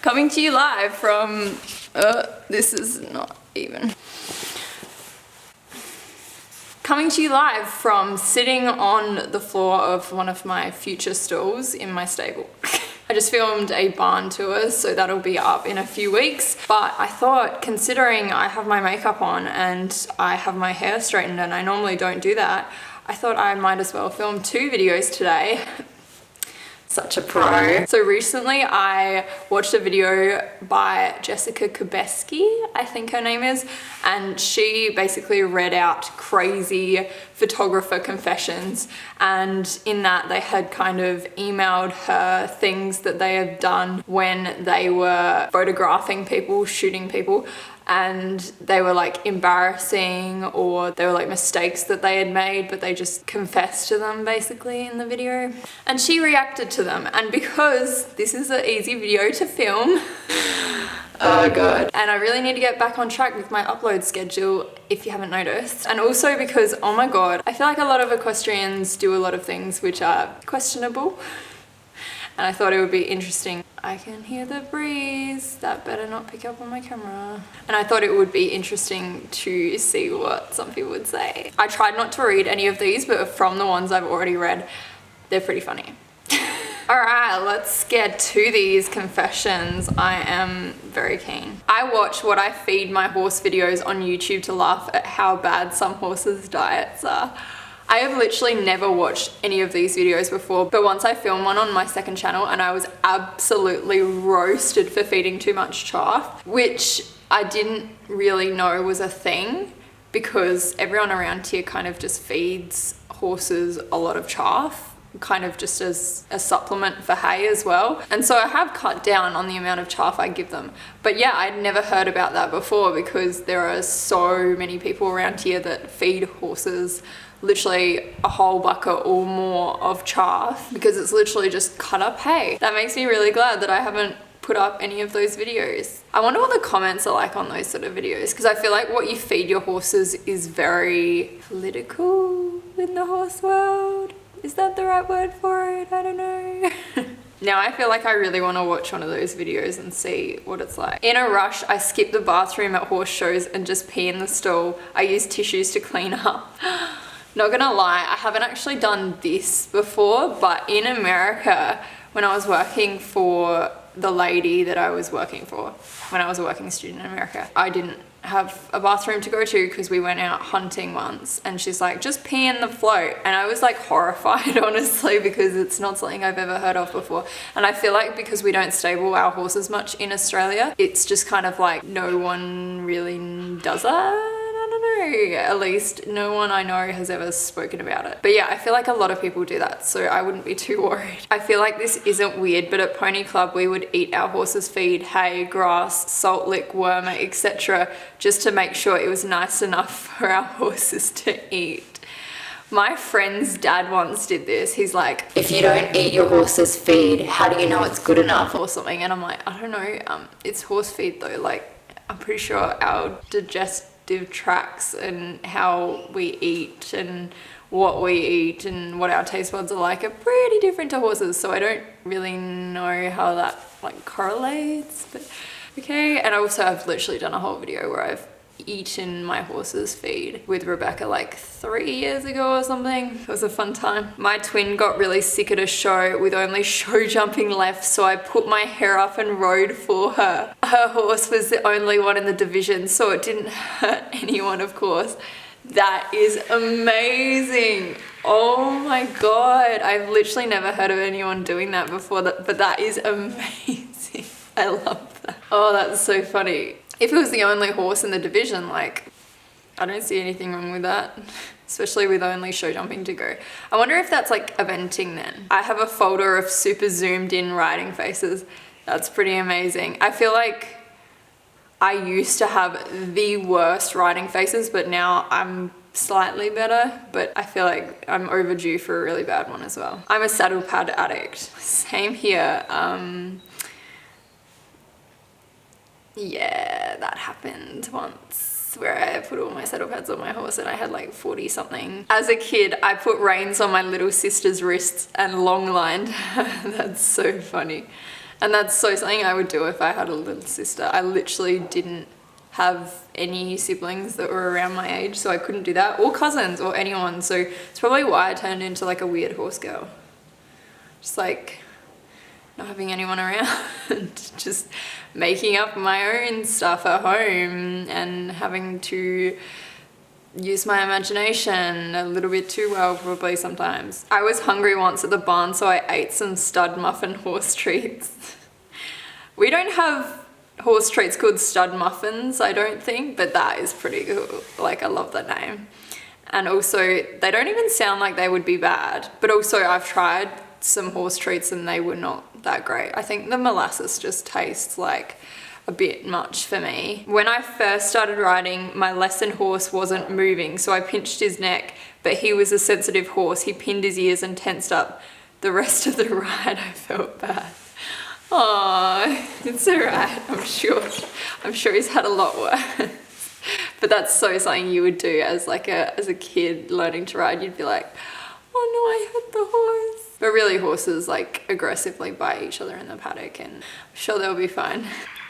Coming to you live from, this is not even. Coming to you live from sitting on the floor of one of my future stalls in my stable. I just filmed a barn tour, so that'll be up in a few weeks. But I thought, considering I have my makeup on and I have my hair straightened and I normally don't do that, I thought I might as well film 2 videos today. Such a pro. So recently I watched a video by Jessica Kubeski, I think her name is, and she basically read out crazy photographer confessions, and in that they had kind of emailed her things that they had done when they were photographing people, shooting people, and they were like embarrassing, or they were like mistakes that they had made, but they just confessed to them basically in the video. And she reacted to them, and because this is an easy video to film, oh god, and I really need to get back on track with my upload schedule if you haven't noticed. And also because, oh my god, I feel like a lot of equestrians do a lot of things which are questionable. And I thought it would be interesting. I can hear the breeze. That better not pick up on my camera. And I thought it would be interesting to see what some people would say. I tried not to read any of these, but from the ones I've already read, they're pretty funny. All right, let's get to these confessions. I am very keen. I watch what I feed my horse videos on YouTube to laugh at how bad some horses' diets are. I have literally never watched any of these videos before, but once I filmed one on my second channel and I was absolutely roasted for feeding too much chaff, which I didn't really know was a thing because everyone around here kind of just feeds horses a lot of chaff, kind of just as a supplement for hay as well. And so I have cut down on the amount of chaff I give them. But yeah, I'd never heard about that before because there are so many people around here that feed horses literally a whole bucket or more of chaff because it's literally just cut up hay. That makes me really glad that I haven't put up any of those videos. I wonder what the comments are like on those sort of videos, because I feel like what you feed your horses is very political in the horse world. Is that the right word for it? I don't know. Now I feel like I really want to watch one of those videos and see what it's like. In a rush, I skip the bathroom at horse shows and just pee in the stall. I use tissues to clean up. Not gonna lie, I haven't actually done this before, but in America, when I was working for the lady that I was working for, when I was a working student in America, I didn't have a bathroom to go to because we went out hunting once, and she's like, just pee in the float. And I was like horrified, honestly, because it's not something I've ever heard of before. And I feel like because we don't stable our horses much in Australia, it's just kind of like no one really does that. At least no one I know has ever spoken about it. But yeah, I feel like a lot of people do that, so I wouldn't be too worried. I feel like this isn't weird, but at Pony Club we would eat our horses' feed, hay, grass, salt lick, wormer, etc. just to make sure it was nice enough for our horses to eat. My friend's dad once did this. He's like, if you don't eat your horse's feed, how do you know it's good enough? Or something. And I'm like, I don't know, it's horse feed though. Like, I'm pretty sure our digestive tracts and how we eat and what we eat and what our taste buds are like are pretty different to horses, so I don't really know how that like correlates, but okay. And I also have literally done a whole video where I've eaten my horse's feed with Rebecca like 3 years ago or something. It was a fun time. My twin got really sick at a show with only show jumping left, so I put my hair up and rode for her. Her horse was the only one in the division, so it didn't hurt anyone, of course. That is amazing. Oh my god, I've literally never heard of anyone doing that before, but that is amazing. I love that. Oh, that's so funny. If it was the only horse in the division, like, I don't see anything wrong with that, especially with only show jumping to go. I wonder if that's like eventing then. I have a folder of super zoomed in riding faces. That's pretty amazing. I feel like I used to have the worst riding faces, but now I'm slightly better, but I feel like I'm overdue for a really bad one as well. I'm a saddle pad addict. Same here. Yeah, that happened once where I put all my saddle pads on my horse and I had like 40 something. As a kid, I put reins on my little sister's wrists and long lined. That's so funny. And that's so something I would do if I had a little sister. I literally didn't have any siblings that were around my age, so I couldn't do that, or cousins or anyone. So it's probably why I turned into like a weird horse girl. Just like not having anyone around, just making up my own stuff at home and having to use my imagination a little bit too well probably sometimes. I was hungry once at the barn, so I ate some stud muffin horse treats. We don't have horse treats called stud muffins, I don't think, but that is pretty cool. Like, I love that name. And also, they don't even sound like they would be bad, but also I've tried some horse treats and they were not that great. I think the molasses just tastes like a bit much for me. When I first started riding, my lesson horse wasn't moving, so I pinched his neck, but he was a sensitive horse. He pinned his ears and tensed up. The rest of the ride, I felt bad. Oh, it's alright, I'm sure he's had a lot worse. But that's so something you would do as a kid learning to ride. You'd be like, oh no, I hurt the horse. But really, horses like aggressively bite each other in the paddock, and I'm sure they'll be fine.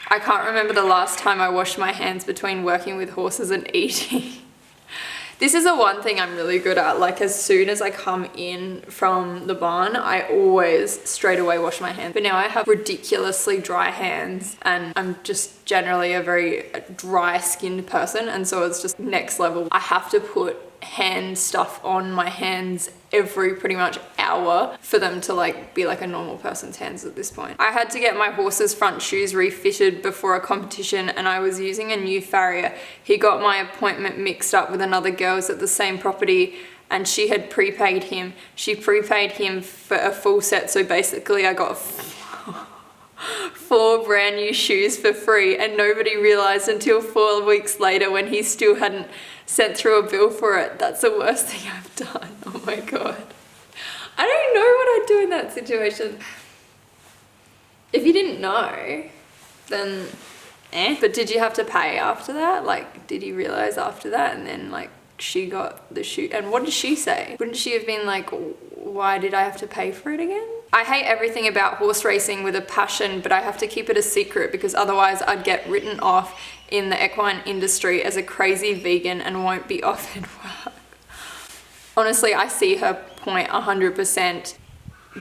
I can't remember the last time I washed my hands between working with horses and eating. This is the one thing I'm really good at. Like, as soon as I come in from the barn, I always straight away wash my hands. But now I have ridiculously dry hands, and I'm just generally a very dry skinned person, and so it's just next level. I have to put hand stuff on my hands every pretty much hour for them to like be like a normal person's hands at this point. I had to get my horse's front shoes refitted before a competition, and I was using a new farrier. He got my appointment mixed up with another girl's at the same property, and she had prepaid him. She prepaid him for a full set, so basically I got 4 brand new shoes for free, and nobody realized until 4 weeks later when he still hadn't sent through a bill for it. That's the worst thing I've done. Oh my god. I don't know what I'd do in that situation. If you didn't know, then But did you have to pay after that? Like, did you realize after that, and then like she got the shoe? And what did she say? Wouldn't she have been like, why did I have to pay for it again? I hate everything about horse racing with a passion, but I have to keep it a secret because otherwise I'd get written off in the equine industry as a crazy vegan and won't be offered work. Honestly, I see her point 100%.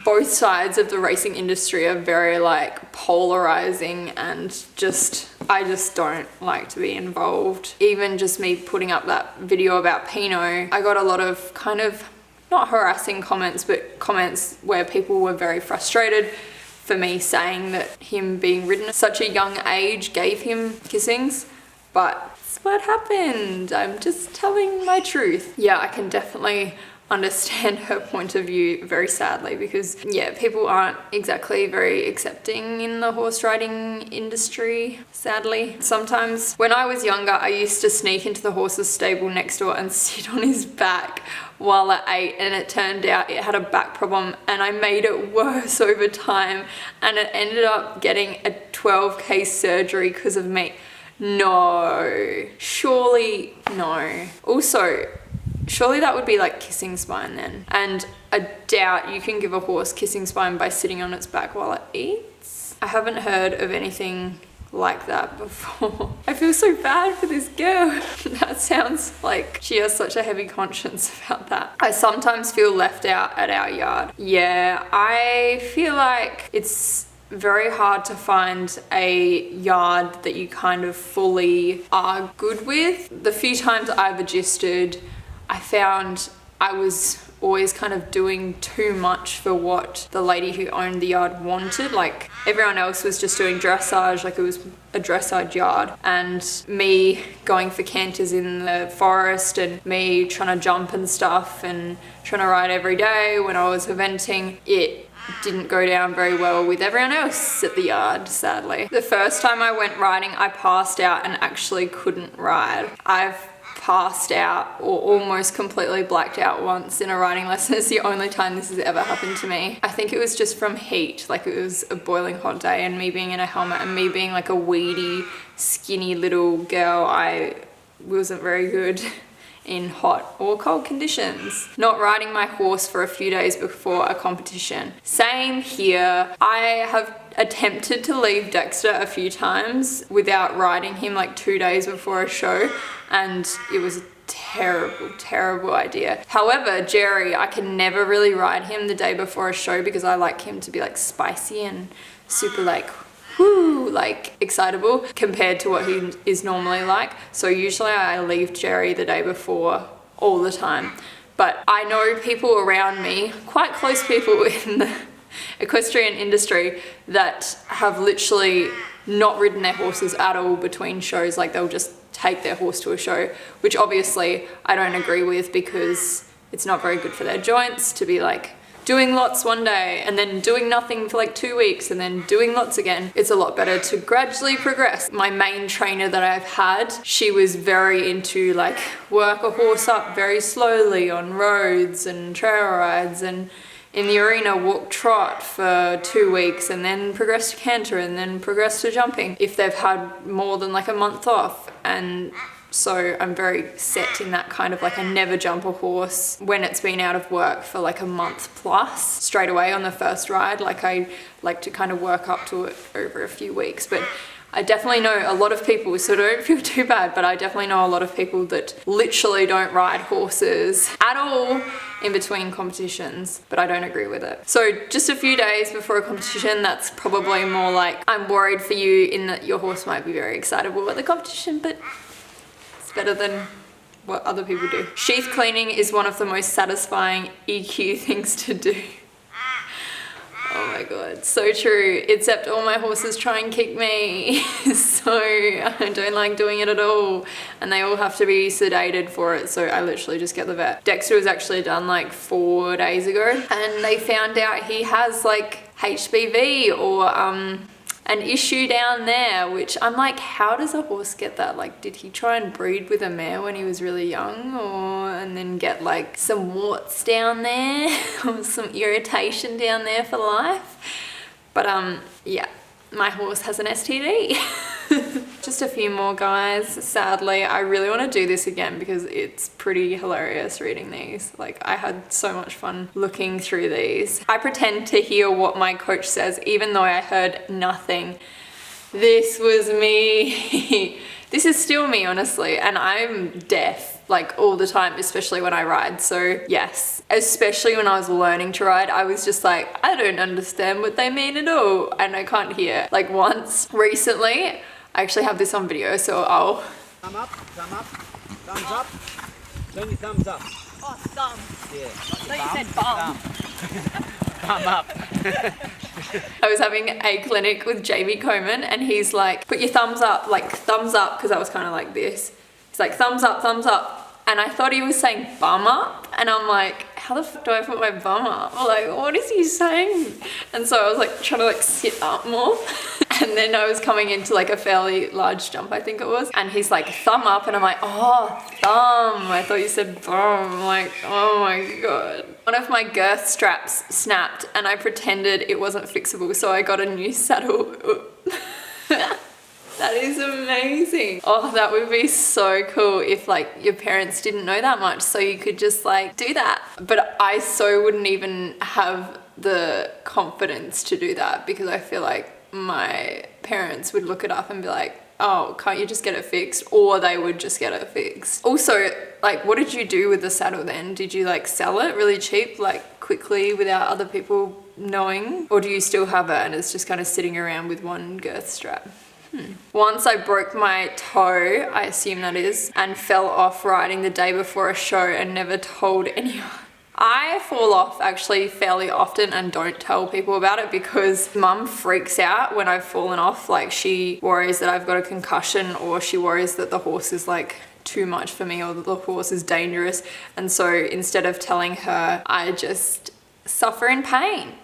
Both sides of the racing industry are very like polarizing, and I just don't like to be involved. Even just me putting up that video about Pinot, I got a lot of kind of not harassing comments, but comments where people were very frustrated for me saying that him being ridden at such a young age gave him kissings, but that's what happened. I'm just telling my truth. Yeah, I can definitely understand her point of view, very sadly, because yeah, people aren't exactly very accepting in the horse riding industry, sadly. Sometimes when I was younger, I used to sneak into the horse's stable next door and sit on his back while it ate, and it turned out it had a back problem, and I made it worse over time, and it ended up getting a 12K surgery because of me. No, surely no. Also, surely that would be like kissing spine then. And I doubt you can give a horse kissing spine by sitting on its back while it eats. I haven't heard of anything like that before. I feel so bad for this girl. That sounds like she has such a heavy conscience about that. I sometimes feel left out at our yard. Yeah, I feel like it's very hard to find a yard that you kind of fully are good with. The few times I've adjusted, I found I was always kind of doing too much for what the lady who owned the yard wanted. Like, everyone else was just doing dressage, like it was a dressage yard, and me going for canters in the forest, and me trying to jump and stuff and trying to ride every day when I was eventing. It didn't go down very well with everyone else at the yard, sadly. The first time I went riding, I passed out and actually couldn't ride. I've passed out or almost completely blacked out once in a riding lesson. It's the only time this has ever happened to me. I think it was just from heat. Like, it was a boiling hot day, and me being in a helmet and me being like a weedy, skinny little girl, I wasn't very good in hot or cold conditions. Not riding my horse for a few days before a competition. Same here. I have attempted to leave Dexter a few times without riding him like 2 days before a show, and it was a terrible idea. However, Jerry, I can never really ride him the day before a show because I like him to be like spicy and super like whoo, like excitable compared to what he is normally like. So usually I leave Jerry the day before all the time. But I know people around me, quite close people in the equestrian industry, that have literally not ridden their horses at all between shows. Like they'll just take their horse to a show, which obviously I don't agree with because it's not very good for their joints to be like doing lots one day and then doing nothing for like 2 weeks and then doing lots again. It's a lot better to gradually progress. My main trainer that I've had, she was very into like work a horse up very slowly on roads and trail rides, and in the arena walk trot for 2 weeks and then progress to canter and then progress to jumping if they've had more than like a month off. And so I'm very set in that kind of like, I never jump a horse when it's been out of work for like a month plus straight away on the first ride. Like I like to kind of work up to it over a few weeks. But I definitely know a lot of people, so don't feel too bad, but I definitely know a lot of people that literally don't ride horses at all in between competitions, but I don't agree with it. So just a few days before a competition, that's probably more like, I'm worried for you in that your horse might be very excitable at the competition, but it's better than what other people do. Sheath cleaning is one of the most satisfying EQ things to do. Oh my god, so true. Except all my horses try and kick me, so I don't like doing it at all. And they all have to be sedated for it, so I literally just get the vet. Dexter was actually done like 4 days ago, and they found out he has like HPV or an issue down there, which I'm like, how does a horse get that? Like, did he try and breed with a mare when he was really young, or and then get like some warts down there or some irritation down there for life? But yeah, my horse has an STD. Just a few more, guys. Sadly, I really want to do this again because it's pretty hilarious reading these. Like, I had so much fun looking through these. I pretend to hear what my coach says even though I heard nothing. This was me. This is still me, honestly, and I'm deaf like all the time, especially when I ride. So yes, especially when I was learning to ride, I was just like, I don't understand what they mean at all, and I can't hear. Like once recently, I actually have this on video, so I'll... Thumb up, thumbs up, turn your thumbs up. Oh, thumb. Yeah. I thought you said bum. Thumb up. I was having a clinic with Jamie Coleman, and he's like, put your thumbs up, like thumbs up, because I was kind of like this. He's like, thumbs up, thumbs up. And I thought he was saying bum up, and I'm like, how the fuck do I put my bum up? Like, what is he saying? And so I was like trying to like sit up more. And then I was coming into like a fairly large jump, I think it was. And he's like, thumb up. And I'm like, oh, thumb. I thought you said bum. I'm like, oh my God. One of my girth straps snapped and I pretended it wasn't fixable. So I got a new saddle. That is amazing. Oh, that would be so cool if like your parents didn't know that much, so you could just like do that. But I so wouldn't even have the confidence to do that because I feel like my parents would look it up and be like, oh, can't you just get it fixed? Or they would just get it fixed. Also, like, what did you do with the saddle then? Did you like sell it really cheap, like quickly without other people knowing? Or do you still have it and it's just kind of sitting around with one girth strap? Once I broke my toe, I assume that is, and fell off riding the day before a show and never told anyone. I fall off actually fairly often and don't tell people about it because mum freaks out when I've fallen off. Like, she worries that I've got a concussion, or she worries that the horse is like too much for me, or that the horse is dangerous. And so instead of telling her, I just suffer in pain.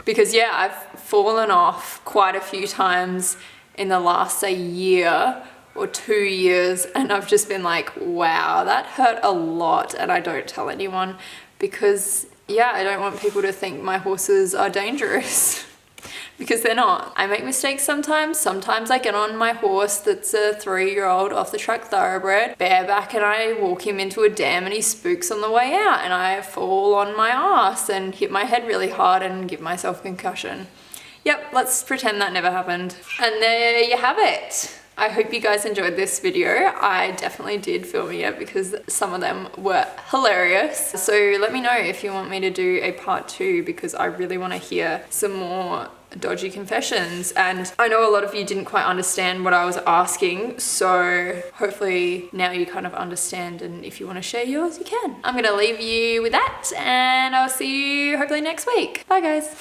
Because yeah, I've fallen off quite a few times in the last, say, year or 2 years, and I've just been like, wow, that hurt a lot, and I don't tell anyone because, yeah, I don't want people to think my horses are dangerous because they're not. I make mistakes sometimes. Sometimes I get on my horse that's a 3-year-old off the track thoroughbred bareback, and I walk him into a dam and he spooks on the way out, and I fall on my ass and hit my head really hard and give myself a concussion. Yep, let's pretend that never happened. And there you have it. I hope you guys enjoyed this video. I definitely did film it because some of them were hilarious. So let me know if you want me to do a part 2 because I really want to hear some more dodgy confessions. And I know a lot of you didn't quite understand what I was asking, so hopefully now you kind of understand, and if you want to share yours, you can. I'm gonna leave you with that and I'll see you hopefully next week. Bye guys.